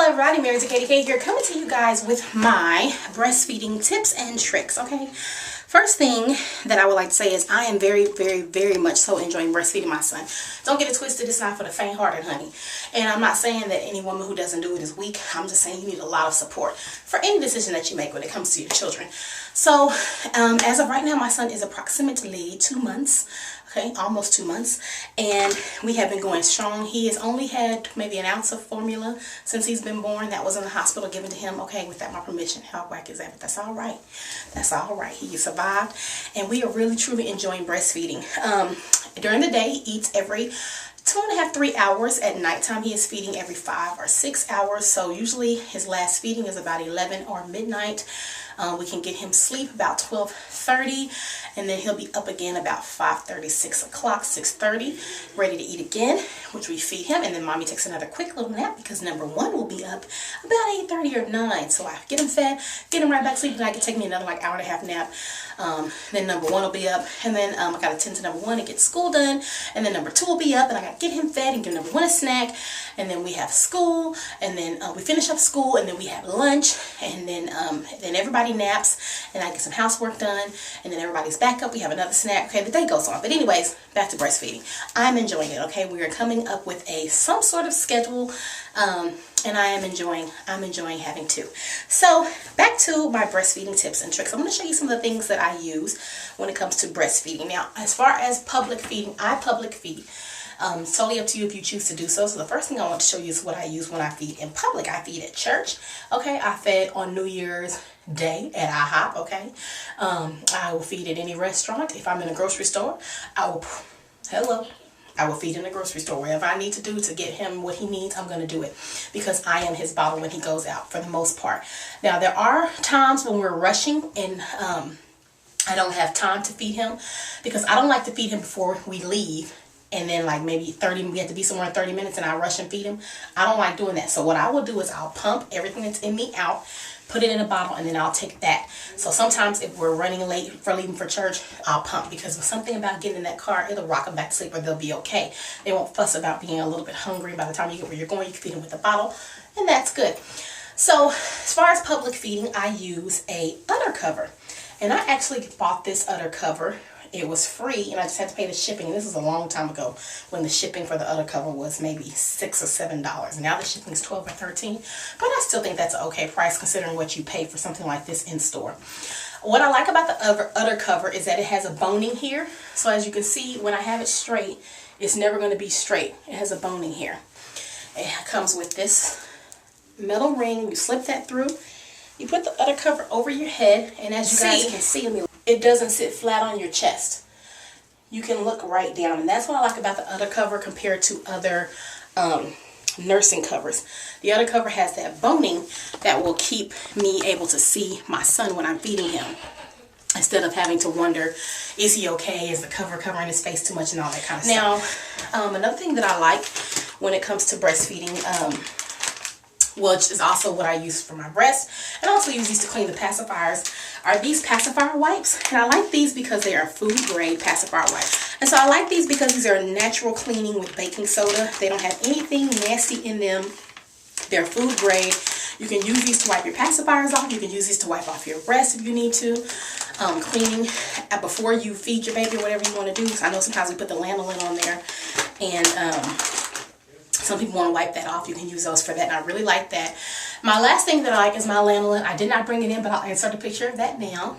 Hello everybody, Mary KDK here, coming to you guys with my breastfeeding tips and tricks, okay? First thing that I would like to say is I am very much so enjoying breastfeeding my son. Don't get it twisted, it's not for the faint-hearted, honey. And I'm not saying that any woman who doesn't do it is weak. I'm just saying you need a lot of support for any decision that you make when it comes to your children. So, as of right now, my son is approximately 2 months. Okay, almost 2 months, and we have been going strong. He has only had maybe an ounce of formula since he's been born. That was in the hospital given to him, okay, without my permission. How whack is that? But that's all right. That's all right. He survived, and we are really truly enjoying breastfeeding. During the day, he eats every 2.5 to 3 hours. At nighttime, he is feeding every 5 or 6 hours. So usually his last feeding is about 11 or midnight. We can get him sleep about 12:30, and then he'll be up again about 5:30, 6 o'clock, 6:30, ready to eat again, which we feed him, and then mommy takes another quick little nap because number one will be up about 8:30 or 9. So I get him fed, get him right back to sleep, and I can take me another like hour and a half nap. Then number one will be up, and then I gotta tend to number one and get school done, and then number two will be up, and I gotta get him fed and give number one a snack, and then we have school, and then we finish up school, and then we have lunch, and then everybody naps, and I get some housework done, and then everybody's back up. We have another snack. Okay, the day goes on. But anyways, back to breastfeeding. I'm enjoying it. Okay, we are coming up with some sort of schedule, and I'm enjoying having two. So back to my breastfeeding tips and tricks. I'm going to show you some of the things that I use when it comes to breastfeeding. Now, as far as public feeding, I public feed. It's totally up to you if you choose to do so. So the first thing I want to show you is what I use when I feed in public. I feed at church. Okay, I fed on New Year's Day at IHOP. Okay, I will feed at any restaurant. If I'm in a grocery store, I will feed in a grocery store. Whatever I need to do to get him what he needs, I'm going to do it, because I am his bottle when he goes out for the most part. Now, there are times when we're rushing and I don't have time to feed him, because I don't like to feed him before we leave. And then like maybe 30, we have to be somewhere in 30 minutes and I rush and feed him. I don't like doing that. So what I will do is I'll pump everything that's in me out, put it in a bottle, and then I'll take that. So sometimes if we're running late for leaving for church, I'll pump, because with something about getting in that car, it'll rock them back to sleep, or they'll be okay. They won't fuss about being a little bit hungry. By the time you get where you're going, you can feed them with the bottle, and that's good. So as far as public feeding, I use a udder cover. And I actually bought this udder cover. It was free, and I just had to pay the shipping. And this is a long time ago when the shipping for the udder cover was maybe $6 or $7. Now the shipping is $12 or $13. But I still think that's an okay price considering what you pay for something like this in store. What I like about the udder cover is that it has a boning here. So as you can see, when I have it straight, it's never going to be straight. It has a boning here. It comes with this metal ring. You slip that through. You put the udder cover over your head, and as you guys can see, it doesn't sit flat on your chest. You can look right down, and that's what I like about the udder cover compared to other nursing covers. The udder cover has that boning that will keep me able to see my son when I'm feeding him, instead of having to wonder, is he okay? Is the cover covering his face too much, and all that kind of stuff. Now, another thing that I like when it comes to breastfeeding, which is also what I use for my breast, and I also use these to clean the pacifiers, are these pacifier wipes. And I like these because they are food grade pacifier wipes. And so I like these because these are natural cleaning with baking soda. They don't have anything nasty in them. They're food grade. You can use these to wipe your pacifiers off. You can use these to wipe off your breast if you need to. Cleaning before you feed your baby or whatever you want to do. So I know sometimes we put the lanolin on there, and some people want to wipe that off. You can use those for that, and I really like that. My last thing that I like is my lanolin. I did not bring it in, but I'll insert a picture of that now.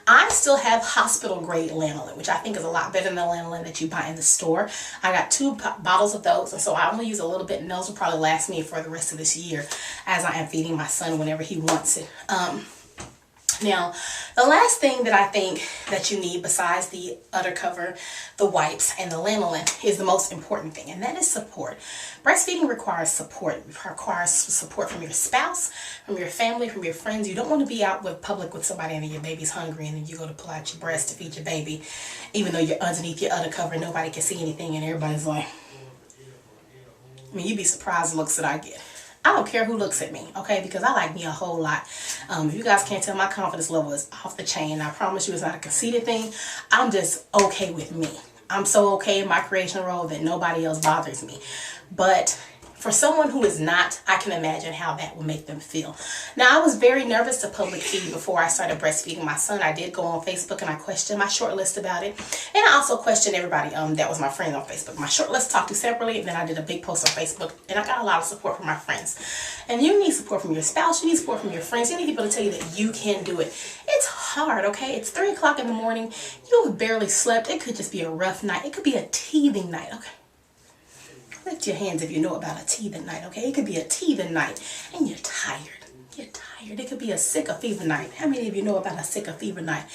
I still have hospital grade lanolin, which I think is a lot better than the lanolin that you buy in the store. I got 2 bottles of those, and so I only use a little bit, and those will probably last me for the rest of this year as I am feeding my son whenever he wants it. Now, the last thing that I think that you need besides the udder cover, the wipes, and the lanolin is the most important thing, and that is support. Breastfeeding requires support. It requires support from your spouse, from your family, from your friends. You don't want to be out with public with somebody and then your baby's hungry and then you go to pull out your breast to feed your baby, even though you're underneath your udder cover and nobody can see anything, and everybody's like, I mean, you'd be surprised the looks that I get. I don't care who looks at me, okay, because I like me a whole lot. If you guys can't tell, my confidence level is off the chain. I promise you it's not a conceited thing. I'm just okay with me. I'm so okay in my creational role that nobody else bothers me. But for someone who is not, I can imagine how that will make them feel. Now, I was very nervous to public feed before I started breastfeeding my son. I did go on Facebook and I questioned my short list about it. And I also questioned everybody that was my friend on Facebook. My short list talked to separately, and then I did a big post on Facebook, and I got a lot of support from my friends. And you need support from your spouse, you need support from your friends, you need people to tell you that you can do it. It's hard, okay? It's 3 o'clock in the morning, you have barely slept, it could just be a rough night, it could be a teething night, okay? Lift your hands if you know about a teething night, okay? It could be a teething night and you're tired. You're tired. It could be a sick or fever night. How many of you know about a sick or fever night?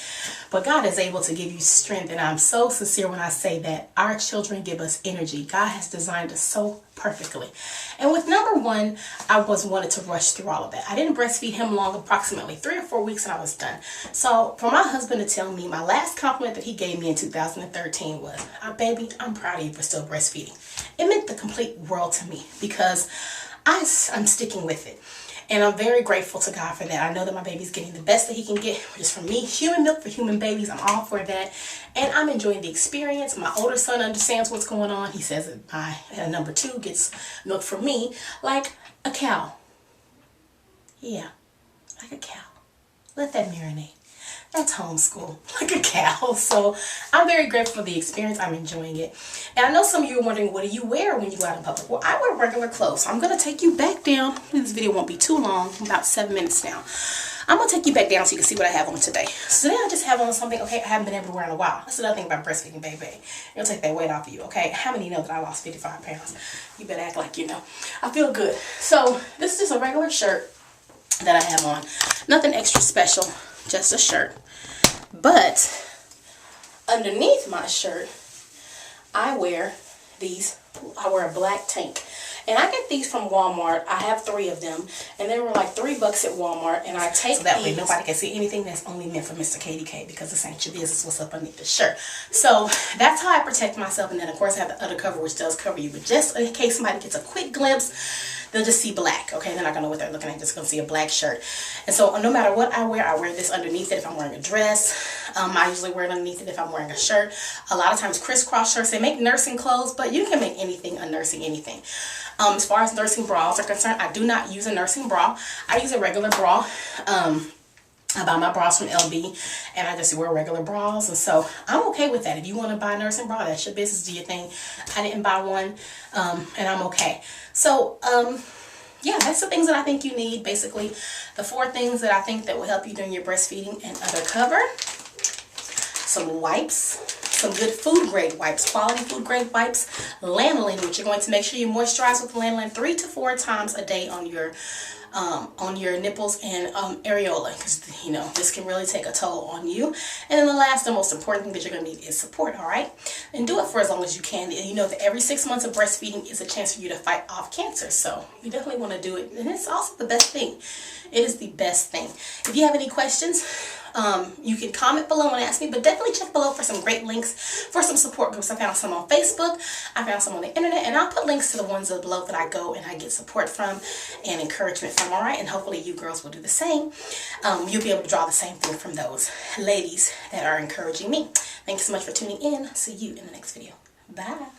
But God is able to give you strength, and I'm so sincere when I say that our children give us energy. God has designed us so perfectly. And with number one, I wanted to rush through all of that. I didn't breastfeed him long, approximately 3 or 4 weeks, and I was done. So for my husband to tell me, my last compliment that he gave me in 2013 was, baby, I'm proud of you for still breastfeeding. It meant the complete world to me because I'm sticking with it. And I'm very grateful to God for that. I know that my baby's getting the best that he can get, which is from me. Human milk for human babies. I'm all for that. And I'm enjoying the experience. My older son understands what's going on. He says that my number 2 gets milk from me like a cow. Yeah, like a cow. Let that marinate. That's homeschool, like a cow. So I'm very grateful for the experience. I'm enjoying it. And I know some of you are wondering, what do you wear when you go out in public? Well, I wear regular clothes. So I'm going to take you back down. This video won't be too long, about 7 minutes now. I'm going to take you back down so you can see what I have on today. So today I just have on something, okay, I haven't been everywhere in a while. That's another thing about breastfeeding, baby. It'll take that weight off of you, okay? How many know that I lost 55 pounds? You better act like you know. I feel good. So this is just a regular shirt that I have on. Nothing extra special, just a shirt. But underneath my shirt, I wear a black tank. And I get these from Walmart. I have 3 of them. And they were like $3 at Walmart. And I take so that way nobody can see anything that's only meant for Mr. KDK, because this ain't your business what's up underneath the shirt. So that's how I protect myself. And then of course I have the other cover, which does cover you. But just in case somebody gets a quick glimpse, they'll just see black, okay? They're not going to know what they're looking at, just going to see a black shirt. And so no matter what I wear this underneath it if I'm wearing a dress. I usually wear it underneath it if I'm wearing a shirt. A lot of times crisscross shirts, they make nursing clothes, but you can make anything a nursing anything. As far as nursing bras are concerned, I do not use a nursing bra. I use a regular bra. I buy my bras from LB, and I just wear regular bras, and so I'm okay with that. If you want to buy a nursing bra, that's your business, do your thing. I didn't buy one, and I'm okay. So, yeah, that's the things that I think you need, basically. The 4 things that I think that will help you during your breastfeeding and undercover. Some wipes. Some good food grade wipes, quality food grade wipes, lanolin, which you're going to make sure you moisturize with lanolin 3 to 4 times a day on your nipples and areola, because you know this can really take a toll on you. And then the last and most important thing that you're going to need is support. All right, and do it for as long as you can. And you know that every 6 months of breastfeeding is a chance for you to fight off cancer, so you definitely want to do it. And it's also the best thing. It is the best thing. If you have any questions, you can comment below and ask me, but definitely check below for some great links for some support groups. I found some on Facebook, I found some on the internet, and I'll put links to the ones below that I go and I get support from and encouragement from, alright? And hopefully you girls will do the same. You'll be able to draw the same thing from those ladies that are encouraging me. Thank you so much for tuning in. See you in the next video. Bye.